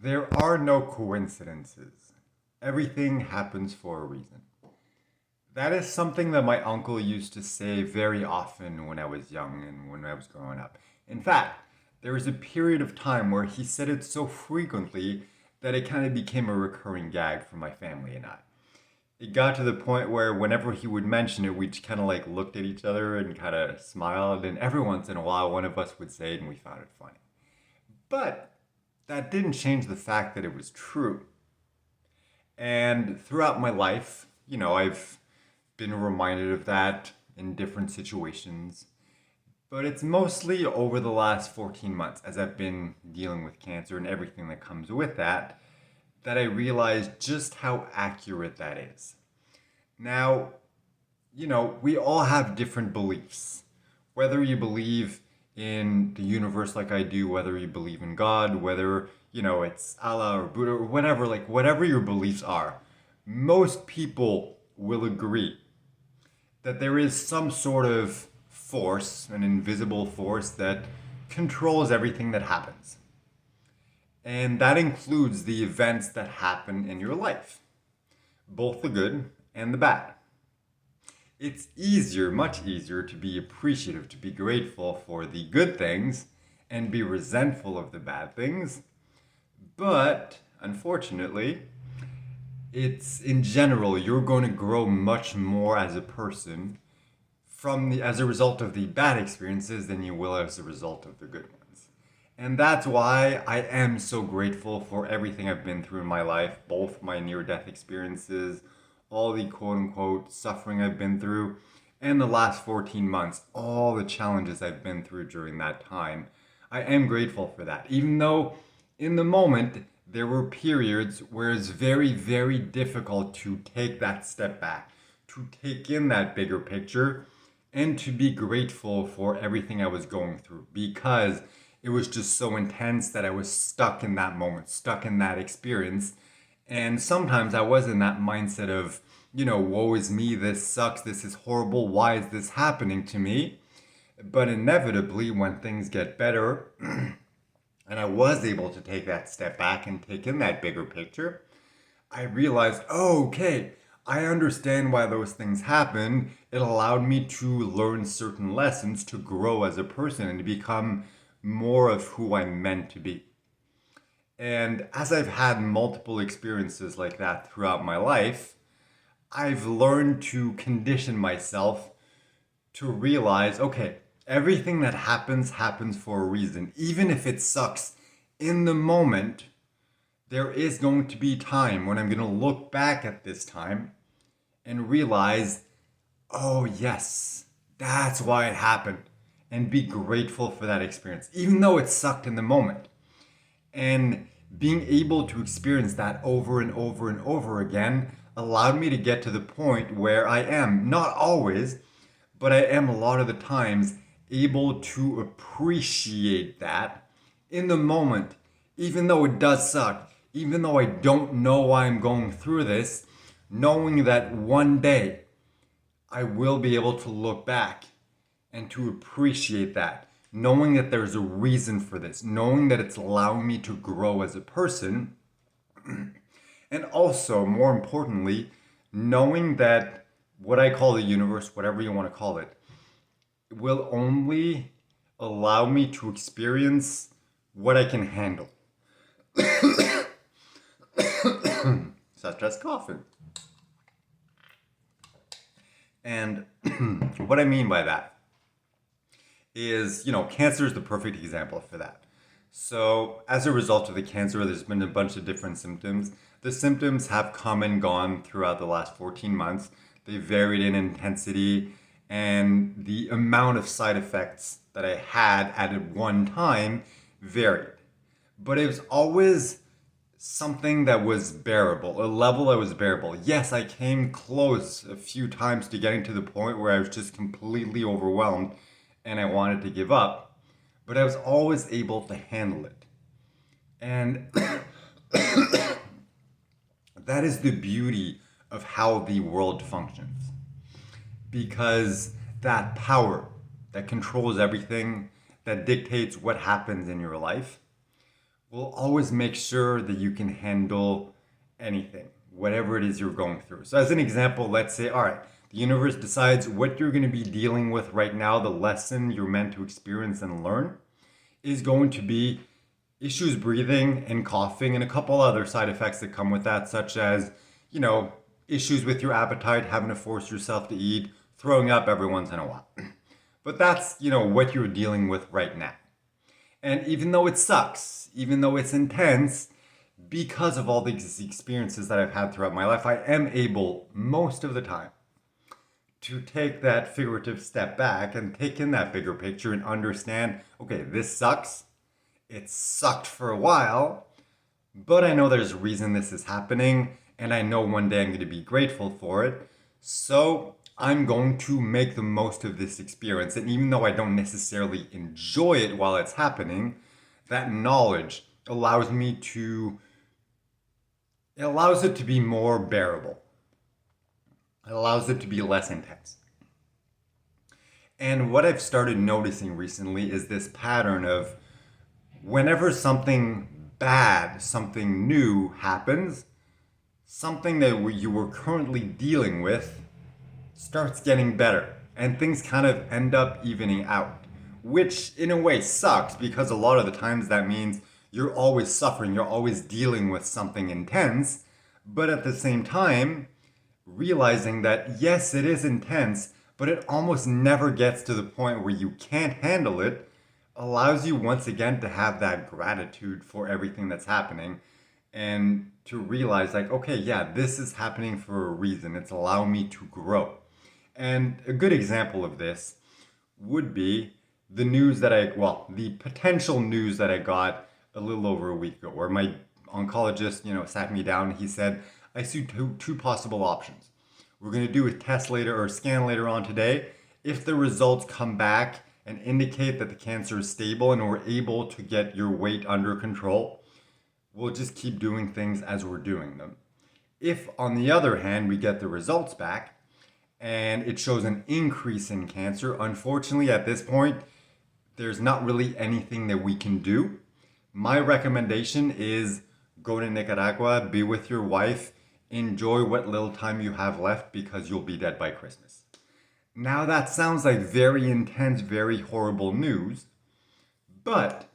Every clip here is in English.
There are no coincidences. Everything happens for a reason. That is something that my uncle used to say very often when I was young and when I was growing up. In fact, there was a period of time where he said it so frequently that it kind of became a recurring gag for my family and I. It got to the point where whenever he would mention it, we just kind of like looked at each other and kind of smiled, and every once in a while, one of us would say it and we found it funny. But that didn't change the fact that it was true. And throughout my life, I've been reminded of that in different situations. But it's mostly over the last 14 months, as I've been dealing with cancer and everything that comes with that, that I realized just how accurate that is. Now, we all have different beliefs. Whether you believe in the universe like I do, whether you believe in God, whether, it's Allah or Buddha or whatever, like whatever your beliefs are, most people will agree that there is some sort of force, an invisible force that controls everything that happens. And that includes the events that happen in your life, both the good and the bad. It's easier, much easier, to be appreciative, to be grateful for the good things and be resentful of the bad things. But unfortunately, it's in general, you're going to grow much more as a person as a result of the bad experiences than you will as a result of the good ones. And that's why I am so grateful for everything I've been through in my life, both my near-death experiences, all the quote-unquote suffering I've been through, and the last 14 months, all the challenges I've been through during that time. I am grateful for that, even though in the moment there were periods where it's very, very difficult to take that step back, to take in that bigger picture, and to be grateful for everything I was going through, because it was just so intense that I was stuck in that moment, stuck in that experience. And sometimes I was in that mindset of, woe is me, this sucks, this is horrible, why is this happening to me? But inevitably, when things get better, and I was able to take that step back and take in that bigger picture, I realized, oh, okay, I understand why those things happened. It allowed me to learn certain lessons, to grow as a person, and to become more of who I'm meant to be. And as I've had multiple experiences like that throughout my life, I've learned to condition myself to realize, okay, everything that happens for a reason. Even if it sucks in the moment, there is going to be time when I'm going to look back at this time and realize, oh yes, that's why it happened, and be grateful for that experience, even though it sucked in the moment. And being able to experience that over and over and over again allowed me to get to the point where I am, not always, but I am a lot of the times, able to appreciate that in the moment, even though it does suck, even though I don't know why I'm going through this, knowing that one day I will be able to look back and to appreciate that, knowing that there's a reason for this, knowing that it's allowing me to grow as a person, and also, more importantly, knowing that what I call the universe, whatever you want to call it, will only allow me to experience what I can handle. Such as coughing. And what I mean by that is, cancer is the perfect example for that. So, as a result of the cancer, there's been a bunch of different symptoms. The symptoms have come and gone throughout the last 14 months. They varied in intensity, and the amount of side effects that I had at one time varied. But it was always something that was bearable, a level that was bearable. Yes, I came close a few times to getting to the point where I was just completely overwhelmed and I wanted to give up, but I was always able to handle it. And that is the beauty of how the world functions. Because that power that controls everything, that dictates what happens in your life, will always make sure that you can handle anything, whatever it is you're going through. So, as an example, let's say, all right, the universe decides what you're going to be dealing with right now, the lesson you're meant to experience and learn is going to be issues breathing and coughing and a couple other side effects that come with that, such as, issues with your appetite, having to force yourself to eat, throwing up every once in a while. But that's, what you're dealing with right now. And even though it sucks, even though it's intense, because of all these experiences that I've had throughout my life, I am able, most of the time, to take that figurative step back and take in that bigger picture and understand, okay, this sucks. It sucked for a while, but I know there's a reason this is happening, and I know one day I'm going to be grateful for it. So I'm going to make the most of this experience. And even though I don't necessarily enjoy it while it's happening, that knowledge allows it allows it to be more bearable. It allows it to be less intense. And what I've started noticing recently is this pattern of whenever something bad, something new happens, something that you were currently dealing with starts getting better and things kind of end up evening out, which in a way sucks because a lot of the times that means you're always suffering, you're always dealing with something intense, but at the same time, realizing that yes, it is intense, but it almost never gets to the point where you can't handle it, allows you once again to have that gratitude for everything that's happening and to realize like, okay, yeah, this is happening for a reason. It's allowing me to grow. And a good example of this would be the potential news that I got a little over a week ago, where my oncologist, sat me down and he said, I see two possible options. We're going to do a test later or a scan later on today. If the results come back and indicate that the cancer is stable and we're able to get your weight under control, we'll just keep doing things as we're doing them. If, on the other hand, we get the results back and it shows an increase in cancer, unfortunately, at this point, there's not really anything that we can do. My recommendation is go to Nicaragua, be with your wife, enjoy what little time you have left because you'll be dead by Christmas. Now that sounds like very intense, very horrible news, but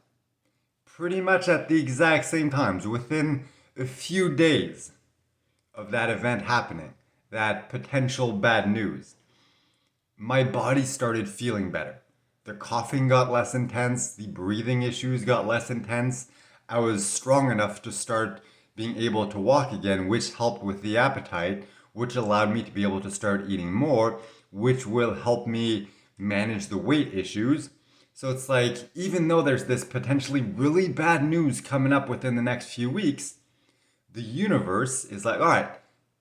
pretty much at the exact same times, within a few days of that event happening, that potential bad news, my body started feeling better. The coughing got less intense, the breathing issues got less intense. I was strong enough to start being able to walk again, which helped with the appetite, which allowed me to be able to start eating more, which will help me manage the weight issues. So it's like, even though there's this potentially really bad news coming up within the next few weeks, the universe is like, all right,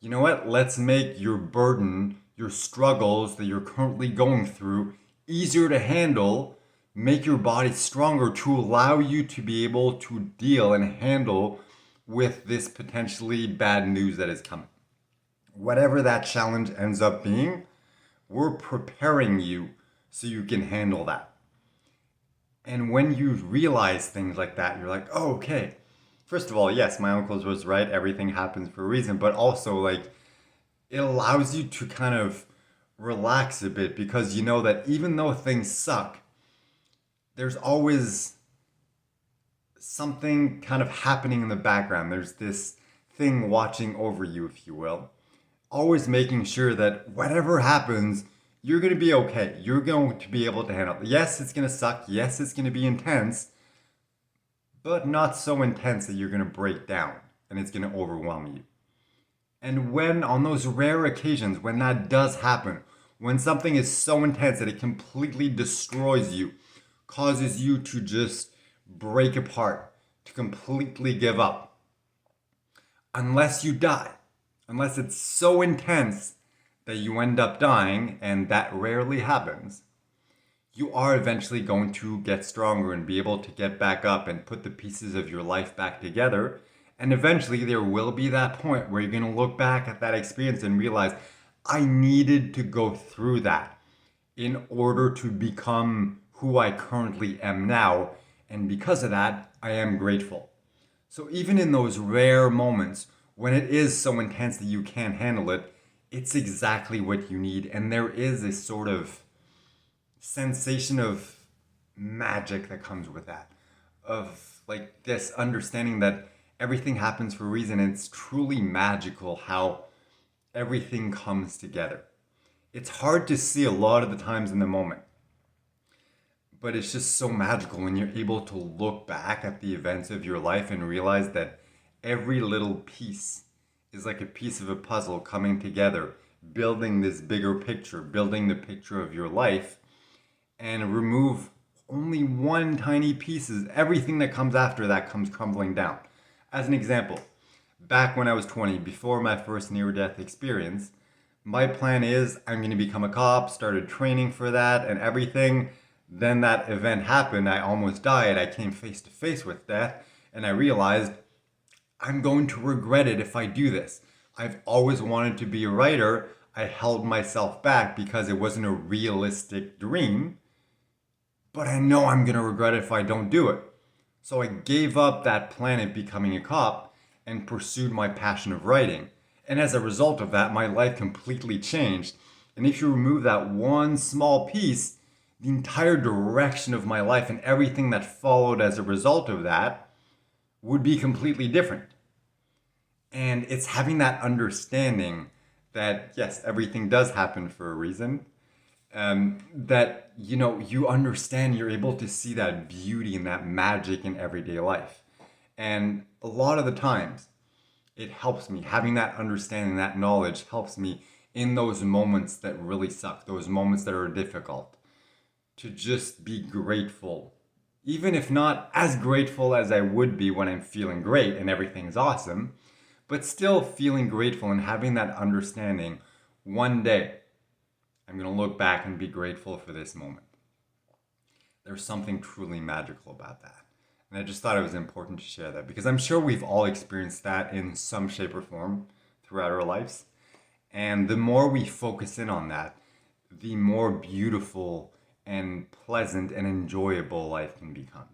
you know what? Let's make your burden, your struggles that you're currently going through easier to handle, make your body stronger to allow you to be able to deal and handle with this potentially bad news that is coming. Whatever that challenge ends up being, we're preparing you so you can handle that. And when you realize things like that, you're like, oh, okay. First of all, yes, my uncle was right. Everything happens for a reason. But also, like, it allows you to kind of relax a bit because you know that even though things suck, there's always something kind of happening in the background. There's this thing watching over you, if you will. Always making sure that whatever happens, you're going to be okay. You're going to be able to handle it. Yes, it's going to suck. Yes, it's going to be intense, but not so intense that you're going to break down and it's going to overwhelm you. And when, on those rare occasions, when that does happen, when something is so intense that it completely destroys you, causes you to just break apart, to completely give up, unless you die, unless it's so intense that you end up dying, and that rarely happens, you are eventually going to get stronger and be able to get back up and put the pieces of your life back together. And eventually there will be that point where you're going to look back at that experience and realize, I needed to go through that in order to become who I currently am now. And because of that, I am grateful. So even in those rare moments when it is so intense that you can't handle it, it's exactly what you need. And there is a sort of sensation of magic that comes with that, of like this understanding that everything happens for a reason. It's truly magical how everything comes together. It's hard to see a lot of the times in the moment, but it's just so magical when you're able to look back at the events of your life and realize that every little piece is like a piece of a puzzle coming together, building this bigger picture, building the picture of your life, and remove only one tiny piece, everything that comes after that comes crumbling down. As an example, back when I was 20, before my first near-death experience, my plan is I'm going to become a cop, started training for that and everything. Then that event happened, I almost died, I came face to face with death, and I realized I'm going to regret it if I do this. I've always wanted to be a writer. I held myself back because it wasn't a realistic dream, but I know I'm going to regret it if I don't do it. So I gave up that plan of becoming a cop and pursued my passion of writing. And as a result of that, my life completely changed. And if you remove that one small piece, the entire direction of my life and everything that followed as a result of that would be completely different. And it's having that understanding that, yes, everything does happen for a reason. That, you understand, you're able to see that beauty and that magic in everyday life. And a lot of the times, it helps me. Having that understanding, that knowledge helps me in those moments that really suck, those moments that are difficult, to just be grateful. Even if not as grateful as I would be when I'm feeling great and everything's awesome, but still feeling grateful and having that understanding. One day, I'm going to look back and be grateful for this moment. There's something truly magical about that. And I just thought it was important to share that because I'm sure we've all experienced that in some shape or form throughout our lives. And the more we focus in on that, the more beautiful and pleasant and enjoyable life can become.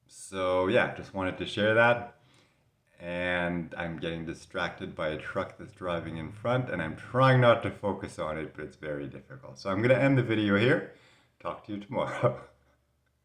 So yeah, just wanted to share that. And I'm getting distracted by a truck that's driving in front, and I'm trying not to focus on it, but it's very difficult. So I'm going to end the video here. Talk to you tomorrow.